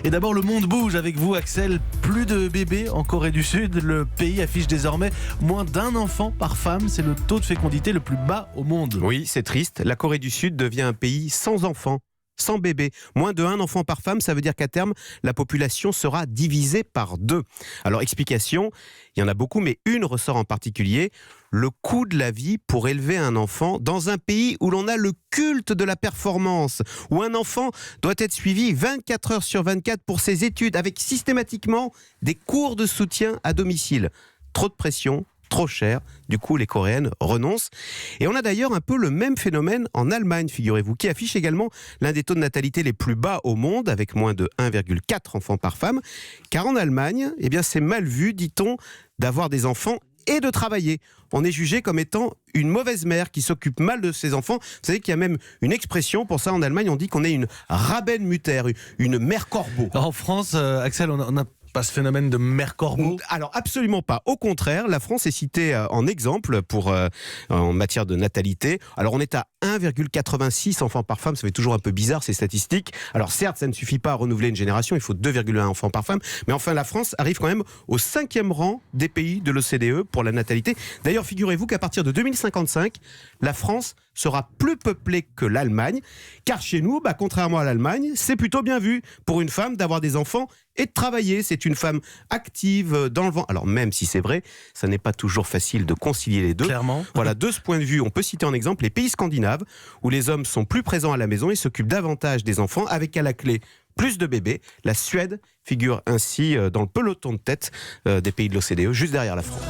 Et d'abord, le monde bouge avec vous, Axel. Plus de bébés en Corée du Sud. Le pays affiche désormais moins d'un enfant par femme. C'est le taux de fécondité le plus bas au monde. Oui, c'est triste. La Corée du Sud devient un pays sans enfants, sans bébés. Moins de 1 enfant par femme, ça veut dire qu'à terme, la population sera divisée par 2. Alors, explication, il y en a beaucoup, mais une ressort en particulier. Le coût de la vie pour élever un enfant dans un pays où l'on a le culte de la performance, où un enfant doit être suivi 24 heures sur 24 pour ses études, avec systématiquement des cours de soutien à domicile. Trop de pression, trop cher, du coup les Coréennes renoncent. Et on a d'ailleurs un peu le même phénomène en Allemagne, figurez-vous, qui affiche également l'un des taux de natalité les plus bas au monde, avec moins de 1,4 enfants par femme. Car en Allemagne, eh bien, c'est mal vu, dit-on, d'avoir des enfants et de travailler. On est jugé comme étant une mauvaise mère qui s'occupe mal de ses enfants. Vous savez qu'il y a même une expression pour ça en Allemagne, on dit qu'on est une Rabenmutter, une mère corbeau. En France, Axel, on n'a pas ce phénomène de mère corbeau. Alors absolument pas. Au contraire, la France est citée en exemple en matière de natalité. Alors on est à 1,86 enfants par femme. Ça fait toujours un peu bizarre ces statistiques. Alors certes, ça ne suffit pas à renouveler une génération. Il faut 2,1 enfants par femme. Mais enfin, la France arrive quand même au 5e rang des pays de l'OCDE pour la natalité. D'ailleurs, figurez-vous qu'à partir de 2055, la France sera plus peuplée que l'Allemagne. Car chez nous, contrairement à l'Allemagne, c'est plutôt bien vu pour une femme d'avoir des enfants et de travailler. C'est une femme active dans le vent. Alors même si c'est vrai, ça n'est pas toujours facile de concilier les deux. Clairement. Voilà, de ce point de vue, on peut citer en exemple les pays scandinaves où les hommes sont plus présents à la maison et s'occupent davantage des enfants avec à la clé plus de bébés. La Suède figure ainsi dans le peloton de tête des pays de l'OCDE, juste derrière la France.